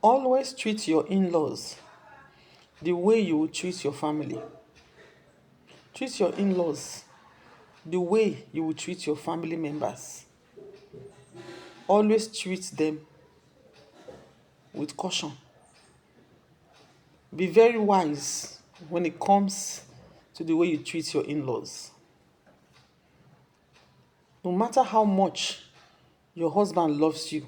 Always treat your in-laws the way you would treat your family. Treat your in-laws the way you would treat your family members. Always treat them with caution. Be very wise when it comes to the way you treat your in-laws. No matter how much your husband loves you,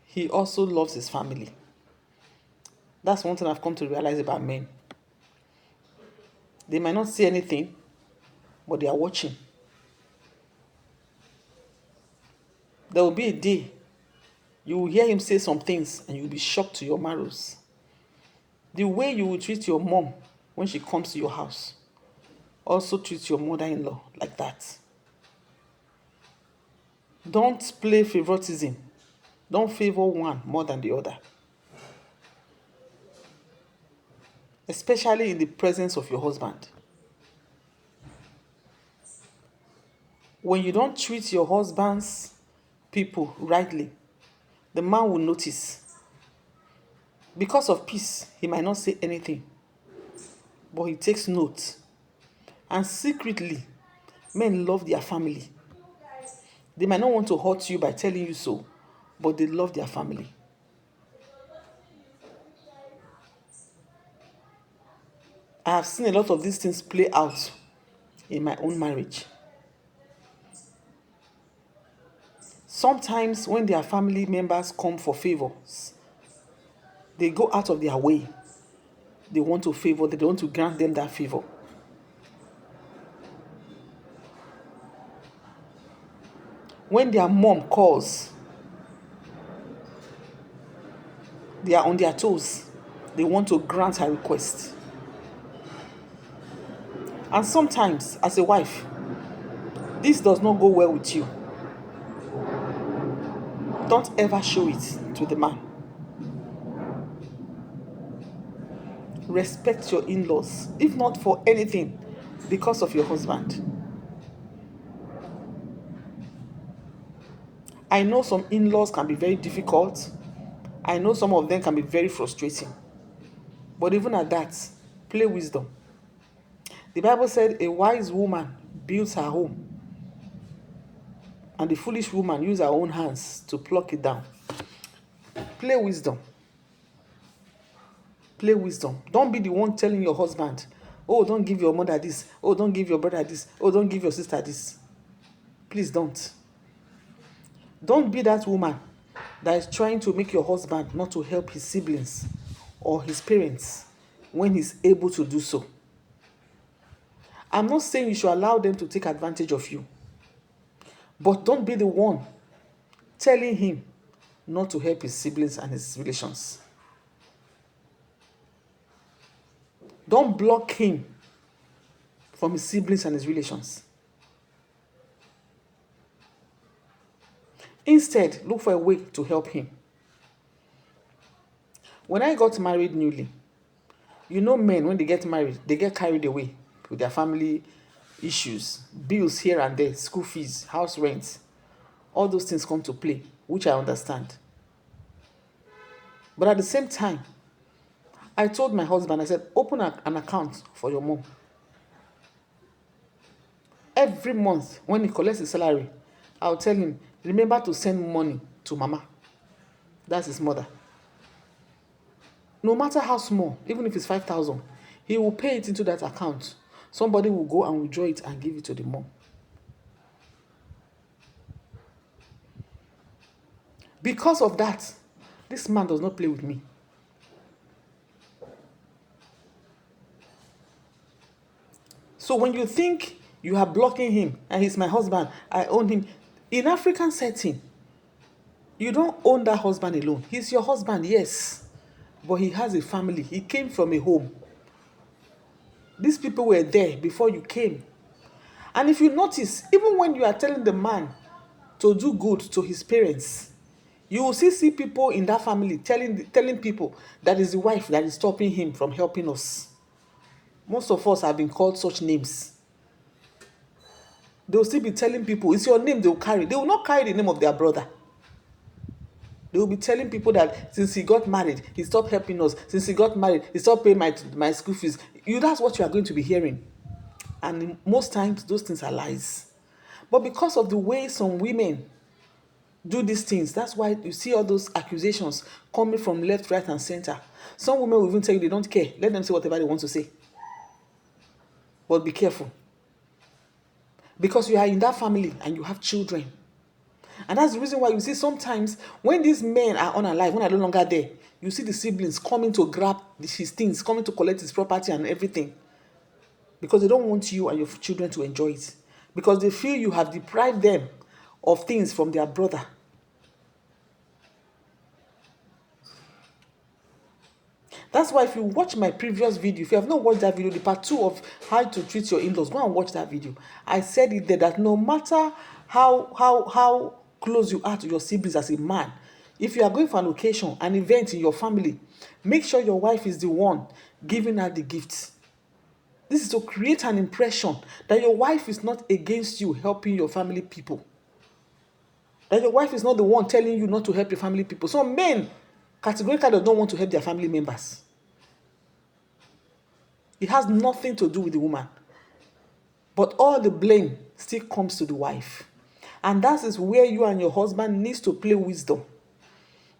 he also loves his family. That's one thing I've come to realize about men. They might not see anything, but they are watching. There will be a day you will hear him say some things and you'll be shocked to your marrows. The way you will treat your mom when she comes to your house, also treat your mother-in-law like that. Don't play favoritism. Don't favor one more than the other. Especially in the presence of your husband. When you don't treat your husband's people rightly, the man will notice. Because of peace, he might not say anything, but he takes note. And secretly, men love their family. They might not want to hurt you by telling you so, but they love their family. I have seen a lot of these things play out in my own marriage. Sometimes when their family members come for favors, they go out of their way. They want to favor, they want to grant them that favor. When their mom calls, they are on their toes. They want to grant her request. And sometimes, as a wife, this does not go well with you. Don't ever show it to the man. Respect your in-laws, if not for anything, because of your husband. I know some in-laws can be very difficult. I know some of them can be very frustrating. But even at that, play wisdom. The Bible said a wise woman builds her home, and the foolish woman uses her own hands to pluck it down. Play wisdom. Play wisdom. Don't be the one telling your husband, oh, don't give your mother this. Oh, don't give your brother this. Oh, don't give your sister this. Please don't. Don't be that woman that is trying to make your husband not to help his siblings or his parents when he's able to do so. I'm not saying you should allow them to take advantage of you, but don't be the one telling him not to help his siblings and his relations. Don't block him from his siblings and his relations. Instead, look for a way to help him. When I got married newly, men, when they get married, they get carried away with their family issues, bills here and there, school fees, house rent. All those things come to play, which I understand. But at the same time, I told my husband, I said, open an account for your mom. Every month, when he collects his salary, I'll tell him, remember to send money to mama. That's his mother. No matter how small, even if it's 5,000, he will pay it into that account. Somebody will go and withdraw it and give it to the mom. Because of that, this man does not play with me. So when you think you are blocking him, and he's my husband, I own him, in African setting, you don't own that husband alone. He's your husband, yes, but he has a family. He came from a home. These people were there before you came. And if you notice, even when you are telling the man to do good to his parents, you will see people in that family telling people that is the wife that is stopping him from helping us. Most of us have been called such names. They will still be telling people, it's your name they will carry. They will not carry the name of their brother. They will be telling people that since he got married, he stopped helping us. Since he got married, he stopped paying my school fees. That's what you are going to be hearing. And most times, those things are lies. But because of the way some women do these things, that's why you see all those accusations coming from left, right, and center. Some women will even tell you they don't care. Let them say whatever they want to say. But be careful. Because you are in that family and you have children. And that's the reason why you see sometimes when these men are unalive, when are no longer there, you see the siblings coming to grab his things, coming to collect his property and everything. Because they don't want you and your children to enjoy it. Because they feel you have deprived them of things from their brother. That's why if you watch my previous video, if you have not watched that video, the part 2 of how to treat your in-laws, go and watch that video. I said it there that no matter how close you are to your siblings as a man, if you are going for an occasion, an event in your family, make sure your wife is the one giving her the gifts. This is to create an impression that your wife is not against you helping your family people. That your wife is not the one telling you not to help your family people. Some men categorically don't want to help their family members. It has nothing to do with the woman. But all the blame still comes to the wife. And that is where you and your husband needs to play wisdom.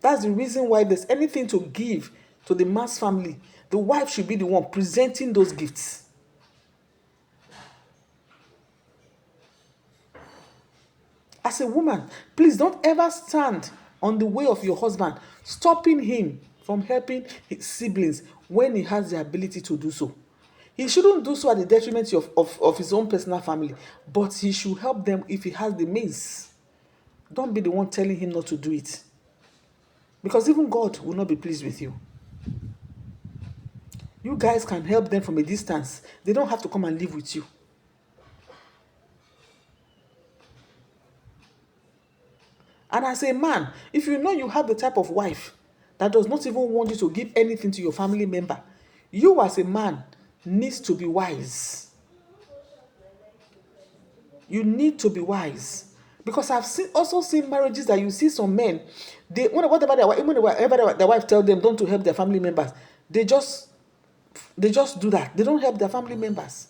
That's the reason why there's anything to give to the man's family. The wife should be the one presenting those gifts. As a woman, please don't ever stand on the way of your husband, stopping him from helping his siblings when he has the ability to do so. He shouldn't do so at the detriment of his own personal family, but he should help them if he has the means. Don't be the one telling him not to do it. Because even God will not be pleased with you. You guys can help them from a distance. They don't have to come and live with you. And as a man, if you know you have the type of wife that does not even want you to give anything to your family member, you as a man needs to be wise. You need to be wise. Because I've also seen marriages that you see some men, whatever their wife tells them don't to help their family members, they just do that. They don't help their family members.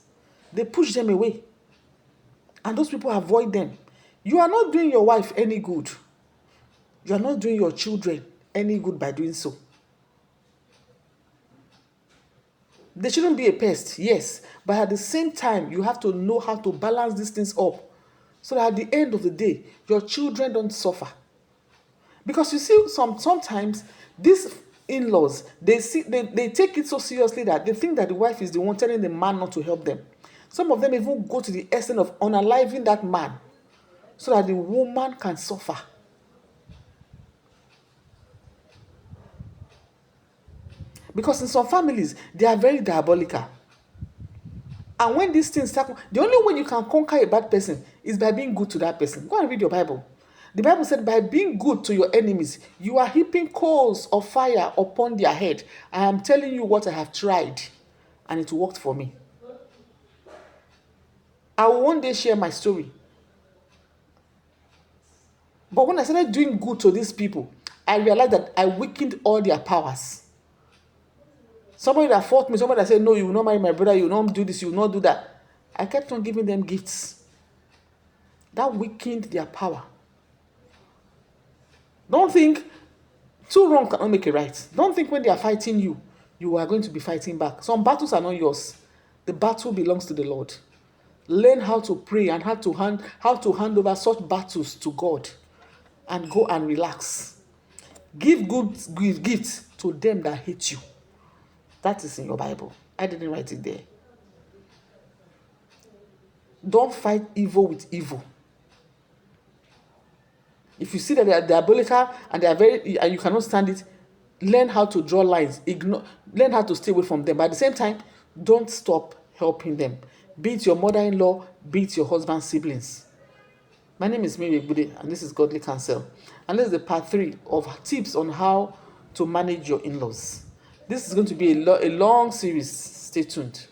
They push them away. And those people avoid them. You are not doing your wife any good. You are not doing your children any good by doing so. They shouldn't be a pest, yes. But at the same time, you have to know how to balance these things up. So that at the end of the day, your children don't suffer. Because you see, sometimes these in-laws, they take it so seriously that they think that the wife is the one telling the man not to help them. Some of them even go to the extent of unaliving that man so that the woman can suffer. Because in some families, they are very diabolical. And when these things happen, the only way you can conquer a bad person is by being good to that person. Go and read your Bible. The Bible said, by being good to your enemies, you are heaping coals of fire upon their head. I am telling you what I have tried, and it worked for me. I will one day share my story. But when I started doing good to these people, I realized that I weakened all their powers. Somebody that fought me, somebody that said, no, you will not marry my brother, you will not do this, you will not do that. I kept on giving them gifts. That weakened their power. Don't think two wrongs cannot make a right. Don't think when they are fighting you, you are going to be fighting back. Some battles are not yours. The battle belongs to the Lord. Learn how to pray and how to hand over such battles to God and go and relax. Give good gifts to them that hate you. That is in your Bible. I didn't write it there. Don't fight evil with evil. If you see that they are diabolical and they are and you cannot stand it, learn how to draw lines. Learn how to stay away from them. But at the same time, don't stop helping them. Be it your mother-in-law, be it your husband's siblings. My name is Mary Egbude, and this is Godly Counsel. And this is the part 3 of tips on how to manage your in-laws. This is going to be a long series. Stay tuned.